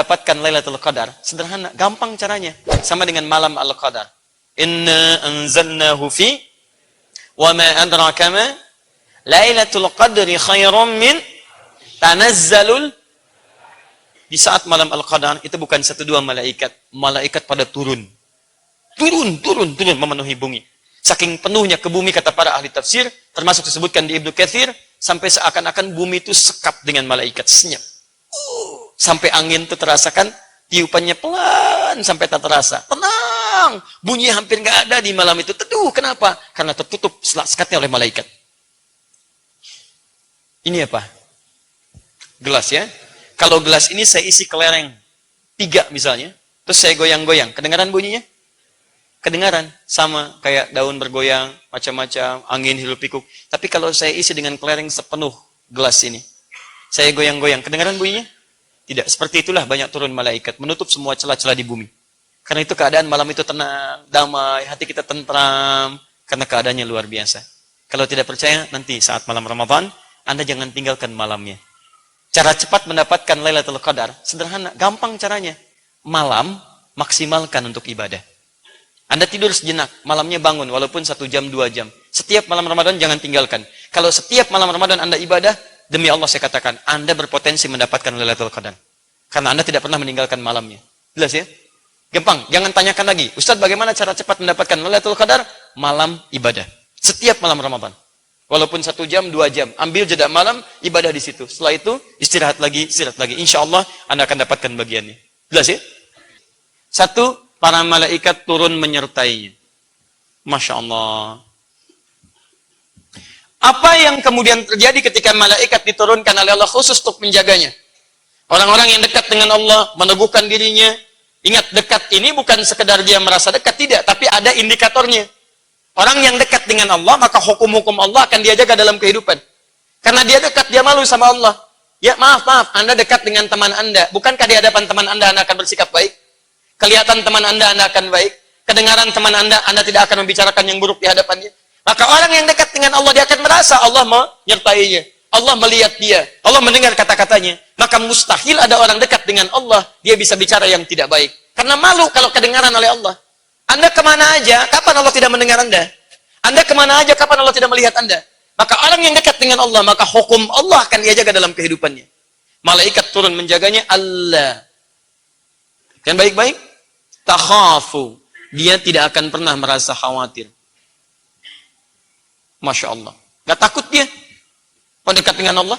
Dapatkan Lailatul Qadar, sederhana, gampang caranya. Sama dengan malam Al-Qadar. Inna anzalnahu fi wa ma adraka ma Lailatul Qadri khairum min tanazzalul. Di saat malam Al-Qadar itu bukan satu dua malaikat. Malaikat pada turun memenuhi bumi. Saking penuhnya ke bumi kata para ahli tafsir, termasuk disebutkan di Ibnu Katsir, sampai seakan-akan bumi itu sekap dengan malaikat, senyap. Sampai angin itu terasakan, tiupannya pelan sampai tak terasa. Tenang, bunyi hampir nggak ada di malam itu. Teduh, kenapa? Karena tertutup sekatnya oleh malaikat. Ini apa? Gelas ya. Kalau gelas ini saya isi kelereng 3 misalnya, terus saya goyang-goyang, kedengaran bunyinya? Kedengaran, sama kayak daun bergoyang, macam-macam, angin hirup pikuk. Tapi kalau saya isi dengan kelereng sepenuh gelas ini, saya goyang-goyang, kedengaran bunyinya? Tidak. Seperti itulah banyak turun malaikat, menutup semua celah-celah di bumi. Karena itu keadaan malam itu tenang, damai, hati kita tentram, karena keadaannya luar biasa. Kalau tidak percaya, nanti saat malam Ramadan, Anda jangan tinggalkan malamnya. Cara cepat mendapatkan Lailatul Qadar, sederhana, gampang caranya. Malam, maksimalkan untuk ibadah. Anda tidur sejenak, malamnya bangun, walaupun 1 jam, 2 jam. Setiap malam Ramadan jangan tinggalkan. Kalau setiap malam Ramadan Anda ibadah, demi Allah saya katakan, Anda berpotensi mendapatkan Lailatul Qadar. Karena Anda tidak pernah meninggalkan malamnya. Jelas ya? Gampang, jangan tanyakan lagi. Ustaz, bagaimana cara cepat mendapatkan Lailatul Qadar? Malam ibadah. Setiap malam Ramadan. Walaupun 1 jam, 2 jam. Ambil jeda malam, ibadah di situ. Setelah itu, istirahat lagi, istirahat lagi. Insya Allah, Anda akan dapatkan bagiannya. Jelas ya? 1, para malaikat turun menyertainya. Masya Allah. Apa yang kemudian terjadi ketika malaikat diturunkan oleh Allah khusus untuk menjaganya? Orang-orang yang dekat dengan Allah, meneguhkan dirinya. Ingat, dekat ini bukan sekedar dia merasa dekat, tidak. Tapi ada indikatornya. Orang yang dekat dengan Allah, maka hukum-hukum Allah akan dia jaga dalam kehidupan. Karena dia dekat, dia malu sama Allah. Ya maaf, Anda dekat dengan teman Anda. Bukankah di hadapan teman Anda akan bersikap baik? Kelihatan teman Anda akan baik. Kedengaran teman Anda tidak akan membicarakan yang buruk di hadapannya. Maka orang yang dekat dengan Allah, dia akan merasa Allah menyertainya. Allah melihat dia. Allah mendengar kata-katanya. Maka mustahil ada orang dekat dengan Allah, dia bisa bicara yang tidak baik. Karena malu kalau kedengaran oleh Allah. Anda kemana aja, kapan Allah tidak mendengar Anda? Anda kemana aja, kapan Allah tidak melihat Anda? Maka orang yang dekat dengan Allah, maka hukum Allah akan dia jaga dalam kehidupannya. Malaikat turun menjaganya, Allah. Kan baik-baik? Takhafu. Dia tidak akan pernah merasa khawatir. Masya Allah. Gak takut dia. Kalau dekat dengan Allah.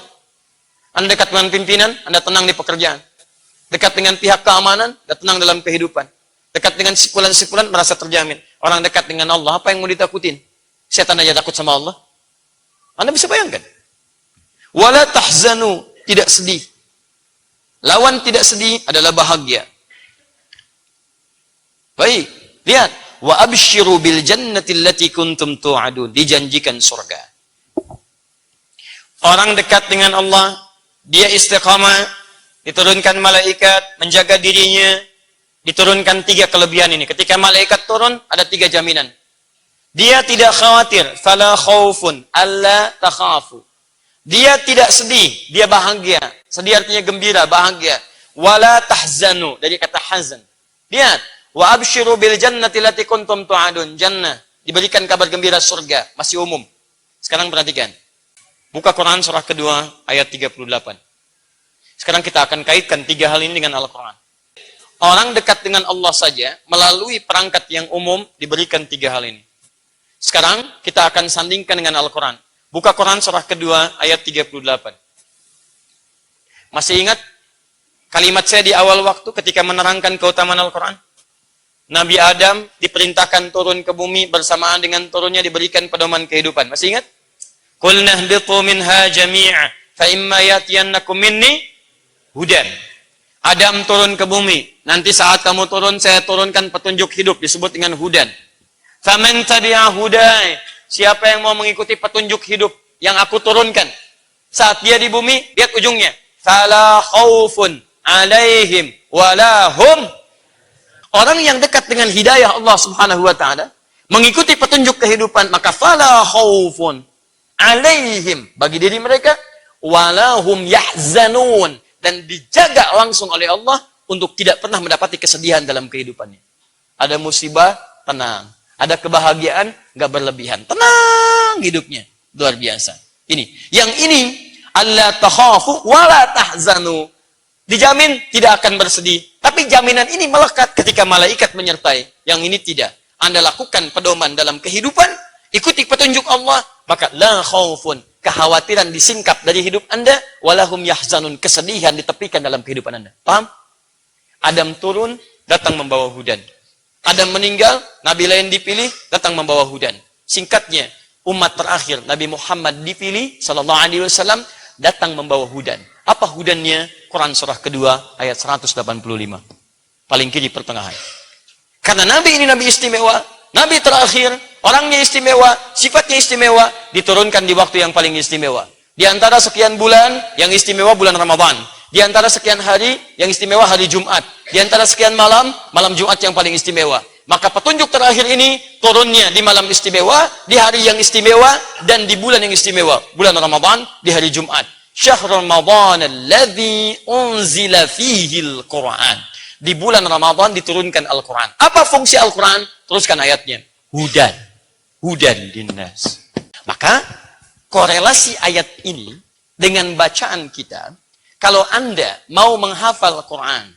Anda dekat dengan pimpinan, Anda tenang di pekerjaan. Dekat dengan pihak keamanan, Anda tenang dalam kehidupan. Dekat dengan sipulan-sipulan, merasa terjamin. Orang dekat dengan Allah, apa yang mau ditakutin? Setan aja takut sama Allah. Anda bisa bayangkan. Wala tahzanu, tidak sedih. Lawan tidak sedih adalah bahagia. Baik, lihat. Wa abshiru bil jannati allati kuntum tu'adun. Dijanjikan surga. Orang dekat dengan Allah, dia istiqamah, diturunkan malaikat, menjaga dirinya, diturunkan 3 kelebihan ini. Ketika malaikat turun, ada 3 jaminan. Dia tidak khawatir, fala khaufun, alla takhafu. Dia tidak sedih, dia bahagia. Sedih artinya gembira, bahagia. Wala tahzanu, dari kata hazan. Lihat. Wa abshiru bil jannati allati kuntum tu'adun. Jannah, diberikan kabar gembira surga, masih umum. Sekarang perhatikan. Buka Quran surah kedua ayat 38. Sekarang kita akan kaitkan 3 hal ini dengan Al-Quran. Orang dekat dengan Allah saja melalui perangkat yang umum diberikan 3 hal ini. Sekarang kita akan sandingkan dengan Al-Quran. Buka Quran surah kedua ayat 38. Masih ingat kalimat saya di awal waktu ketika menerangkan keutamaan Al-Quran? Nabi Adam diperintahkan turun ke bumi, bersamaan dengan turunnya diberikan pedoman kehidupan. Masih ingat? Qulna ihbitu minha jami'a fa imma yatiyannakum minni hudan. Adam turun ke bumi. Nanti saat kamu turun, saya turunkan petunjuk hidup, disebut dengan hudan. Faman tabi'a hudai. Siapa yang mau mengikuti petunjuk hidup yang aku turunkan. Saat dia di bumi, lihat ujungnya. Fala khaufun alaihim walahum. Orang yang dekat dengan hidayah Allah Subhanahu wa taala, mengikuti petunjuk kehidupan, maka fala khaufun alaihim, bagi diri mereka, walahum yahzanun, dan dijaga langsung oleh Allah, untuk tidak pernah mendapati kesedihan dalam kehidupannya. Ada musibah, tenang. Ada kebahagiaan, nggak berlebihan. Tenang hidupnya. Luar biasa. Ini. Yang ini, alla takhafu wa la tahzanu. Dijamin tidak akan bersedih. Tapi jaminan ini melekat ketika malaikat menyertai. Yang ini tidak. Anda lakukan pedoman dalam kehidupan, ikuti petunjuk Allah, maka la khaufun. Kekhawatiran disingkap dari hidup Anda, walahum yahzanun. Kesedihan ditepikan dalam kehidupan Anda. Paham? Adam turun, datang membawa hudan. Adam meninggal, Nabi lain dipilih, datang membawa hudan. Singkatnya, umat terakhir Nabi Muhammad dipilih, sallallahu alaihi wasallam, datang membawa hudan. Apa hudannya? Quran surah kedua ayat 185. Paling kiri pertengahan. Karena Nabi ini Nabi istimewa, Nabi terakhir, orangnya istimewa, sifatnya istimewa, diturunkan di waktu yang paling istimewa. Di antara sekian bulan, yang istimewa bulan Ramadan. Di antara sekian hari, yang istimewa hari Jumat. Di antara sekian malam, malam Jumat yang paling istimewa. Maka petunjuk terakhir ini turunnya di malam istimewa, di hari yang istimewa, dan di bulan yang istimewa. Bulan Ramadan, di hari Jumat. Syahrul Ramadan alladzi unzila fihi al-Quran. Di bulan Ramadan diturunkan Al-Quran. Apa fungsi Al-Quran? Teruskan ayatnya. Hudan. Hudan linnas. Maka korelasi ayat ini dengan bacaan kita, kalau Anda mau menghafal Quran,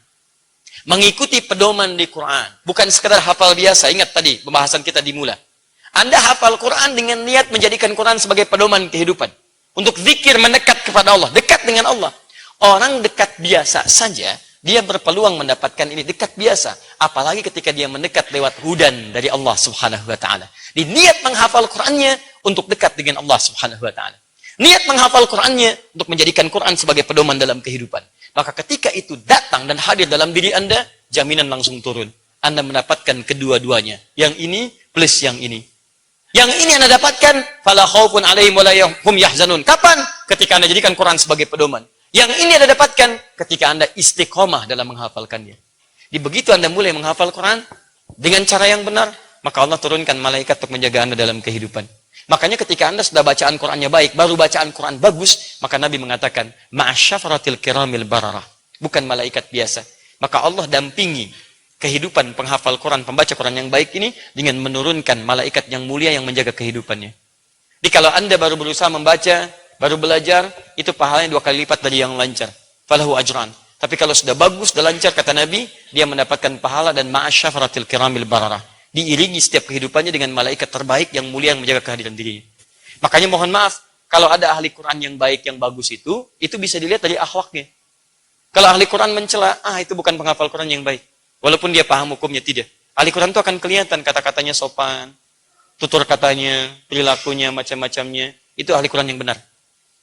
mengikuti pedoman di Quran, bukan sekedar hafal biasa. Ingat tadi pembahasan kita dimula. Anda hafal Quran dengan niat menjadikan Quran sebagai pedoman kehidupan. Untuk zikir mendekat kepada Allah, dekat dengan Allah. Orang dekat biasa saja, dia berpeluang mendapatkan ini dekat biasa. Apalagi ketika dia mendekat lewat hudan dari Allah subhanahu wa ta'ala. Di niat menghafal Qurannya untuk dekat dengan Allah subhanahu wa ta'ala. Niat menghafal Qurannya untuk menjadikan Quran sebagai pedoman dalam kehidupan. Maka ketika itu datang dan hadir dalam diri Anda, jaminan langsung turun. Anda mendapatkan kedua-duanya. Yang ini plus yang ini. Yang ini Anda dapatkan, fala khaufun 'alaihim wa la hum yahzanun. Kapan? Ketika Anda jadikan Quran sebagai pedoman. Yang ini Anda dapatkan ketika Anda istiqomah dalam menghafalkannya. Di begitu Anda mulai menghafal Quran dengan cara yang benar, maka Allah turunkan malaikat untuk menjaga Anda dalam kehidupan. Makanya ketika Anda sudah bacaan Qurannya baik, baru bacaan Quran bagus, maka Nabi mengatakan, ma'asyafaratil kiramil bararah. Bukan malaikat biasa. Maka Allah dampingi kehidupan penghafal Quran, pembaca Quran yang baik ini dengan menurunkan malaikat yang mulia yang menjaga kehidupannya. Jadi kalau Anda baru berusaha membaca, baru belajar, itu pahalanya 2 kali lipat dari yang lancar. Falahu ajran. Tapi kalau sudah bagus, sudah lancar, kata Nabi, dia mendapatkan pahala dan ma'asyafaratil kiramil bararah. Diiringi setiap kehidupannya dengan malaikat terbaik yang mulia yang menjaga kehadiran dirinya. Makanya mohon maaf, kalau ada ahli Quran yang baik, yang bagus itu bisa dilihat dari akhlaknya. Kalau ahli Quran mencela, itu bukan penghafal Quran yang baik. Walaupun dia paham hukumnya, tidak. Ahli Quran itu akan kelihatan kata-katanya sopan, tutur katanya, perilakunya, macam-macamnya. Itu ahli Quran yang benar.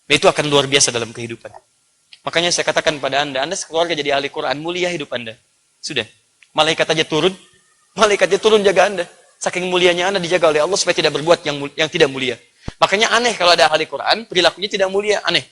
Dan itu akan luar biasa dalam kehidupan. Makanya saya katakan pada Anda sekeluarga jadi ahli Quran, mulia hidup Anda. Sudah. Malaikatnya turun jaga Anda. Saking mulianya Anda dijaga oleh Allah supaya tidak berbuat yang tidak mulia. Makanya aneh kalau ada ahli Quran, perilakunya tidak mulia, aneh.